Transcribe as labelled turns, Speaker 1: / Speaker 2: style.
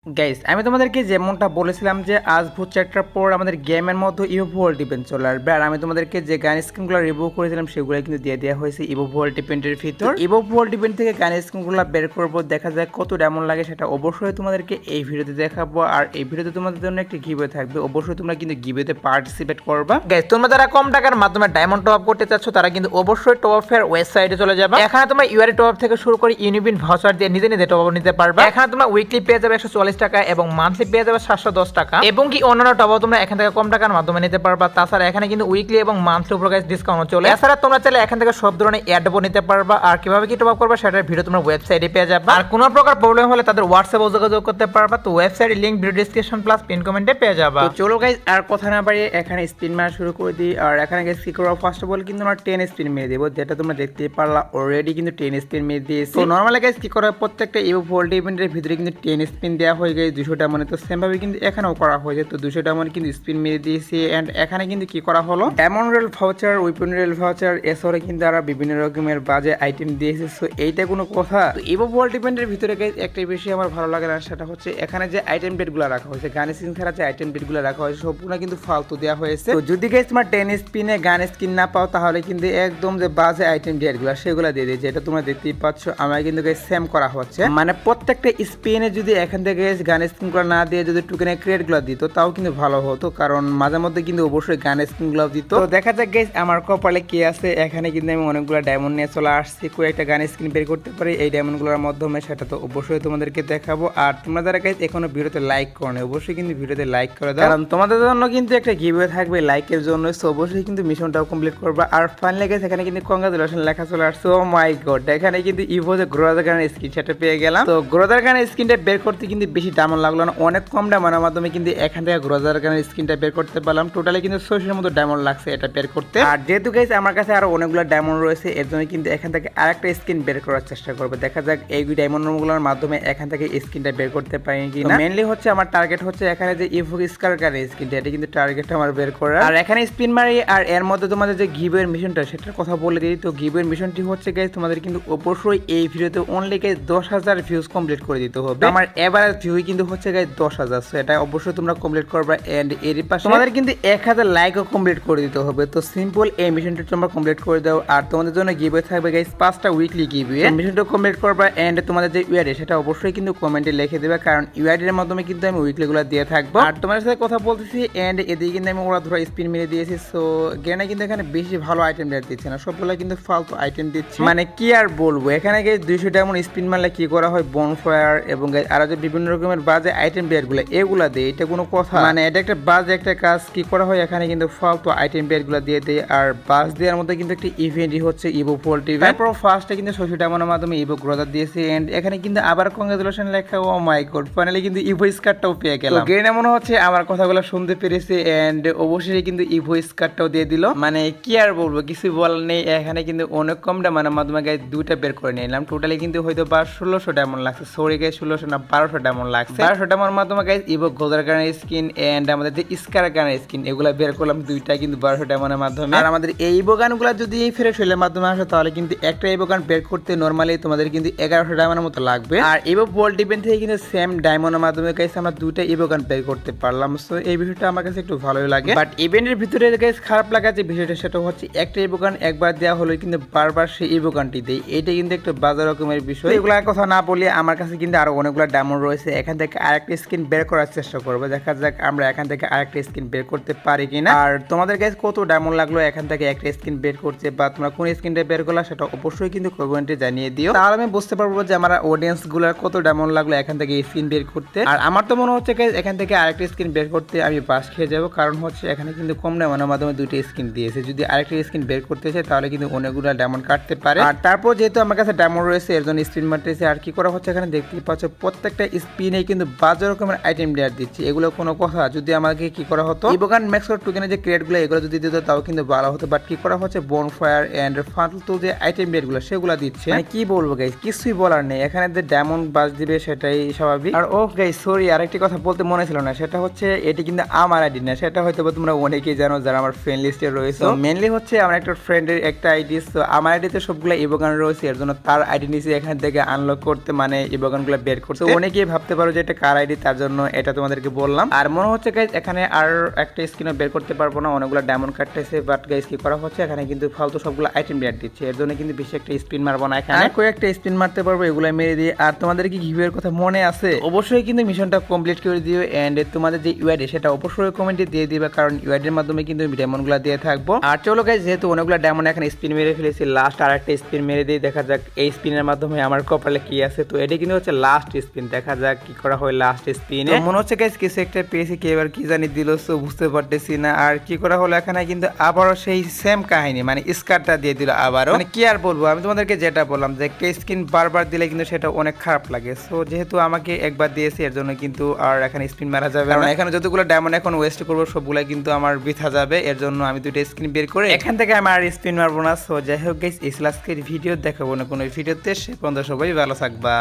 Speaker 1: Guys আমি তোমাদেরকে যেমনটা বলেছিলাম যে আজ ভোর 4টার পর আমাদের গেমের মধ্যে ইভো ভোল্ট ইভেন্ট চলে আসবে। আর আমি তোমাদেরকে যে গান স্কিনগুলো রিভিউ করেছিলাম সেগুলো কিন্তু দিয়ে দেওয়া হয়েছে ইভো ভোল্ট ইভেন্টের ভিতর। ইভো ভোল্ট ইভেন্ট থেকে গান স্কিনগুলো বের করবো, দেখা যায় কত ডায়মন্ড লাগে সেটা অবশ্যই তোমাদেরকে এই ভিডিওতে দেখাবো। আর এই ভিডিওতে তোমাদের জন্য একটি গিভওয়ে থাকবে, অবশ্যই তোমরা কিন্তু গিভওয়েতে পার্টিসিপেট করবা। গাইস তোমরা যারা কম টাকার মাধ্যমে ডায়মন্ড টপ আপ করতে চাচ্ছ তারা কিন্তু অবশ্যই টপ আপের ওয়েবসাইটে চলে যাবে। এখানে তোমরা ইউআরই টপ আপ থেকে শুরু করে ইউনিবিন ভাউচার দিয়ে নিজে নিজে টপ আপ নিতে পারবে। এখানে তোমরা উইকলি পেয়ে যাবে 140 টাকা এবং মান্থলি পেয়ে যাবে 710 টাকা এবং কি অন্যান্য টপ আপ তোমরা এখান থেকে কম টাকার মাধ্যমে নিতে পারবা। তাছাড়া এখানে কিন্তু উইকলি এবং মান্থলি উপর গাইস ডিসকাউন্ট চলে। এছাড়া তোমরা চাইলে এখান থেকে সব ধরনের অ্যাডও নিতে পারবা। আর কিভাবে কি টপ আপ করবা সেটার ভিডিও তোমরা ওয়েবসাইটে পেয়ে যাবে। আর কোনো প্রকার প্রবলেম হলে তাদের হোয়াটসঅ্যাপে যোগাযোগ করতে পারবা। তো ওয়েবসাইটের link video description plus pin কমেন্টে পেয়ে যাবা। তো চলো গাইস আর কথা না বাড়িয়ে এখানে স্পিন মারা শুরু করে দিই। আর এখানে গাইস কি করব, ফার্স্ট অফ অল কিন্তু আমরা 10 স্পিন মেরে দেব, যেটা তোমরা দেখতেই পারলা অলরেডি কিন্তু 10 স্পিন মেরে দিয়েছি। তো নরমালি গাইস কি করে প্রত্যেকটা ইভো ভোল্ট ইভেন্টের ভিতরে কিন্তু 10 স্পিন দেওয়া হয়ে গেছে 200 টা মানে। তো সেম ভাবে কিন্তু এখানেও করা হয়েছে। তো 200 টা মানে কিন্তু স্পিন মেরে দিয়েছি। এন্ড এখানে কিন্তু কি করা হলো, diamond rail voucher, weapon rail voucher, এছাড়া কিন্তু আরো বিভিন্ন রকমের বাজে আইটেম দিয়েছে। সো এইটা কোনো কথা। তো ইভো ভোল্ট ইভেন্টের ভিতরে গাইস একটা বেশি আমার ভালো লাগে না, সেটা হচ্ছে এখানে যে আইটেম বেডগুলো রাখা হয়েছে, গান স্কিন ছাড়া যে আইটেম বেডগুলো রাখা হয়েছে সবগুলো কিন্তু ফালতু দেওয়া হয়েছে। তো যদি গাইস তোমার 10 স্পিনে গান স্কিন না পাও তাহলে কিন্তু একদম যে বাজে আইটেম বেডগুলো সেগুলো দিয়ে দিয়েছে। এটা তোমরা দেখতেই পাচ্ছ আমার কিন্তু গাইস সেম করা হচ্ছে। মানে প্রত্যেকটা স্পিনে যদি এখান থেকে গান স্কিনগুলো না দিয়ে যদি টুকেনে ক্রিয়েটগুলো দিত তাও কিন্তু ভালো হতো, কারণ মাঝে মধ্যে কিন্তু অবশ্যই গান স্কিনগুলো দিত। তো দেখা যাক গাইস আমার কপালে কি আছে। এখানে কিন্তু আমি অনেকগুলো ডায়মন্ড নিয়ে চলে আসছি, কয়েকটা গান স্কিন বের করতে পারি এই ডায়মন্ডগুলোর মাধ্যমে, সেটা তো অবশ্যই তোমাদেরকে দেখাবো। আর তোমরা যারা গাইস এখনো ভিডিওতে লাইক করো না অবশ্যই কিন্তু ভিডিওতে লাইক করে দাও, কারণ তোমাদের জন্য কিন্তু একটা গিভওয়ে থাকবে লাইকের জন্য। সো অবশ্যই কিন্তু মিশনটাও কমপ্লিট করবা। আর ফাইনালি গাইস এখানে কিন্তু কংগ্রাচুলেশন লেখা চলে আসছে। ও মাই গড, এখানে কিন্তু ইভো যে গ্রোজার গানের স্কিন সেটা পেয়ে গেলাম। তো গ্রোজার গানের স্কিনটা বের করতে কিন্তু বেশি ডায়মন্ড লাগলো না, অনেক কম ডায়মন্ডের মাধ্যমে কিন্তু এখান থেকে গ্রোজার গানের স্কিনটা বের করতে পারলাম। টোটালি কিন্তু 600 এর মতো ডায়মন্ড লাগছে এটা বের করতে। আর যেহেতু গাইস আমার কাছে আরো অনেকগুলো ডায়মন্ড রয়েছে এর জন্য কিন্তু এখান থেকে আরেকটা স্কিন বের করার চেষ্টা করবো। দেখা যাক এই ডায়মন্ডগুলোর মাধ্যমে এখান থেকে স্কিনটা বের করতে পারি কিনা। মেইনলি হচ্ছে আমার টার্গেট হচ্ছে এখানে যে ইভো স্কার গানের স্কিনটা, এটা কিন্তু টার্গেট আমার বের করা। আর এখানে স্পিন মারি আর এর মধ্যে তোমাদের যে গিভওয়ের মিশনটা সেটার কথা বলে দিই। তো গিভওয়ের মিশনটি হচ্ছে গাইস তোমাদের কিন্তু অবশ্যই এই ভিডিওতে অনলি গাইস 10,000 ভিউজ কমপ্লিট করে দিতে হবে। আমার এভারেজ ভিউ কিন্তু হচ্ছে গাইস 10,000, সো এটা অবশ্যই তোমরা কমপ্লিট করবা। এন্ড এর পাশে তোমাদের কিন্তু 1000 লাইকও কমপ্লিট করে দিতে হবে। তো সিম্পল এই মিশনটা তোমরা কমপ্লিট করে দাও। আর তোমাদের জন্য গিভওয়ে থাকবে গাইস 5টা উইকলি গিভওয়ে। মিশনটা কমপ্লিট করবা এন্ড তোমাদের যে ইউআইডি সেটা অবশ্যই কিন্তু কমেন্টে লিখে দেবে, কারণ ইউআইডি এর মাধ্যমে কিন্তু আমি উইকলিগুলো দিয়ে থাকবো। আর তোমাদের সাথে কথা বলতেছি এন্ড এদিকে কিন্তু আমি ওরা ধরে স্পিন মেরে দিয়েছি। সো গেনে কিন্তু এখানে বেশি ভালো আইটেম রেট দিচ্ছে না, সবগুলো কিন্তু ফালতু আইটেম দিচ্ছে। মানে কি আর বলবো, এখানে গাইস 200 ডায়মন্ড স্পিন মারলে কি করা হয়, বনফায়ার এবং আরো যে বিভিন্ন রকমের বাজে আইটেম রেটগুলো এগুলা দেয়, এটা কোনো কথা মানে এটা একটা বাজে একটা কাজ। কি করা হয় এখানে কিন্তু ফালতু আইটেম রেটগুলো দিয়ে দেয়। আর বাস দেওয়ার মধ্যে কিন্তু একটা ইভেন্টই হচ্ছে ইভো ভোল্ট ইভেন্ট। তারপর ফার্স্টে কিন্তু 600 ডায়মন্ডের মাধ্যমে ইভো গ্রোজার দিয়েছি এন্ড এখানে কিন্তু আবার কংগ্রাচুলেশন লেখা। ও মাই গড, ফাইনালি কিন্তু ইভো স্কারটাও পেয়ে গেলাম। তো গেনে মনে হচ্ছে আমার কথাগুলো শুনতে পেরেছে এন্ড অবশ্যই কিন্তু ইভো স্কারটাও দিয়ে দিল। মানে কি আর বলবো, কিছু বলার নেই। এখানে কিন্তু অনেক কম ডায়মন্ডের মাধ্যমে গাইস দুইটা বের করে নিলাম। টোটালি কিন্তু হয়তো 1600 ডায়মন্ড লাগছে। সরি গাইস 1600 না 1200 ডায়মন্ড লাগছে। 1200 ডায়মন্ডের মাধ্যমে গাইস ইভো গ্রোজার গানের স্কিন এন্ড আমাদের যে স্কার গানের স্কিন এগুলা বের করলাম দুইটা কিন্তু 1200 ডায়মন্ডের মাধ্যমে। আর আমাদের এই ইভো গানগুলো যদি ফ্রেশ হইলের মাধ্যমে আসে তাহলে কিন্তু একটা ইভো গান বের করতে নরমালি তোমাদের কিন্তু 1100 ডায়মন্ডের মতো লাগবে। আর ইভো ভোল্ট ইভেন্ট থেকে কিন্তু সেম ডায়মন্ডের মাধ্যমে গাইস আমরা দুইটা ইভো গান বের করতে পারলাম। সো এই বিষয়টা আমার কাছে একটু ভালোই লাগে। বাট ইভেন্টের ভিতরে গাইস খারাপ লাগা যে বিষয়টা সেটা হচ্ছে একটা ইভো গান একবার দেওয়া হলো কিন্তু বারবার সেই ইভো গানটি দেয়, এটা কিন্তু একটা বাজে রকমের বিষয়। এগুলোর কথা না বলি আমার কাছে কিন্তু আরো অনেকগুলো ডায়মন্ড রয়েছে, এখান থেকে আরেকটা স্কিন বের করার চেষ্টা করবো। দেখা যাক আমরা এখান থেকে আরেকটা স্কিন বের করতে পারি কিনা। আর তোমাদের গাইস কত ডায়মন্ড লাগলো এখান থেকে একটা স্কিন বের করতে, বা তোমরা কোন স্কিনটা বের করলা সেটা অবশ্যই কিন্তু কমেন্টে জানিয়ে দিও, তাহলে আমি বুঝতে পারবো যে আমার অডিয়েন্স গুলার কত ডায়মন্ড লাগলো এখান থেকে স্কিন বের করতে। আর আমার তো মনে হচ্ছে গাইস এখান থেকে আরেকটা স্কিন বের করতে আমি বাস খেয়ে যাবো, কারণ হচ্ছে এখানে কিন্তু কম ডায়মন্ডের মাধ্যমে দুইটা স্কিন দিয়েছে। যদি আরেকটা স্কিন বের করতে চাই তাহলে কিন্তু অনেকগুলো ডায়মন্ড কাটতে পারে। আর তারপর যেহেতু আমার কাছে ডায়মন্ড রয়েছে এর জন্য স্পিন মারতেছে। আর কি করা হচ্ছে এখানে দেখতেই পাচ্ছ প্রত্যেকটা স্পিনে কিন্তু বাজে রকমের আইটেম রেট দিচ্ছে, এগুলো কোনো কথা। যদি আমাকে কি করা হতো ইভোগান ম্যাক্স টোকেনের যে ক্রিয়েটগুলো এগুলো যদি দিত তাও কিন্তু ভালো হতো। বাট কি করা হচ্ছে বনফায়ার এন্ড ফালতু যে আইটেম রেটগুলো সেগুলো দিচ্ছে। মানে কি বলবো গাইস, কিছুই বলার নেই। এখানে যে ডায়মন্ড বাস দিবে সেটাই স্বাভাবিক। আর ও গাইস সরি আরেকটি কথা বলতে মনে ছিল না, সেটা হচ্ছে এটি কিন্তু আমার আইডি না, সেটা হয়তো তোমরা অনেকেই জানো যারা আমার ফ্রেন্ড লিস্টে রয়েছে। মেনলি হচ্ছে আমার একটা ফ্রেন্ডের একটা আইডি, তো আমার আইডিতে সবগুলো ইভোগান রয়েছে এর জন্য তার আইডি নিচে এখান থেকে আনলক করতে মানে ইভোগানগুলো বের করতে। অনেকেই ভাবতে পারো যে এটা কার আইডি, তার জন্য এটা তোমাদেরকে বললাম। আর মনে হচ্ছে গাইজ এখানে আর একটা স্ক্রিনও বের করতে পারবো না, অনেকগুলো ডায়মন্ড কাটতেছে, বাট গাইজ কি করা হচ্ছে এখানে কিন্তু ফালতু সবগুলো আইটেম রেট দিচ্ছে, এর জন্য কিন্তু বেশি একটা স্পিন মারবো না, এখানে কয়েকটা স্পিন মারতে পারবো, এগুলো মেরে দিয়ে। আর তোমাদের কি গিভের কথা মনে আছে? অবশ্যই কিন্তু মিশনটা কমপ্লিট করে দিও, এন্ড তোমাদের যে ইউআইডি সেটা অবশ্যই কমেন্টে দিয়ে দিবে, কারণ ইউআইডির মাধ্যমে কিন্তু ডায়মন্ডগুলো দিয়ে থাকবো। আর চলো গাইজ, যেহেতু অনেকগুলো ডায়মন্ড এখানে স্পিন মেরে ফেলেছি, লাস্ট আর একটা স্পিন মেরে দিয়ে দেখা যাক এই স্পিনের মাধ্যমে আমার কপালে কি আছে। তো এটা কিন্তু হচ্ছে লাস্ট স্পিন, দেখা যাক কি করা হয় লাস্ট স্পিনে। মনে হচ্ছে গাইজ কিছু একটা পেয়েছি, কি এবার কি জানি দিল, তো বুঝতে পারতেছি না। আর কি করা হলো এখানে কিন্তু আবারও সেই সেম কাহিনী, মানে স্কারটা দিয়ে দিল আবারও। মানে কি আর বলবো, আমি তোমাদেরকে যেটা বললাম যে একটা স্কিন বারবার দিলে কিন্তু সেটা অনেক খারাপ লাগে। সো যেহেতু আমাকে একবার দিয়েছে এর জন্য কিন্তু আর এখানে স্পিন মারা যাবে, কারণ এখানে যতগুলো ডায়মন্ড এখন ওয়েস্ট করবো সবগুলো কিন্তু আমার বৃথা যাবে, এর জন্য আমি দুটো স্ক্রিন বের করে এখান থেকে আমি আর স্পিন মারবো না। সো যাই হোক গাইস, এই আজকের ভিডিও দেখাবো না কোনো ভিডিওতে, সে পর্যন্ত সবাই ভালো থাকবা।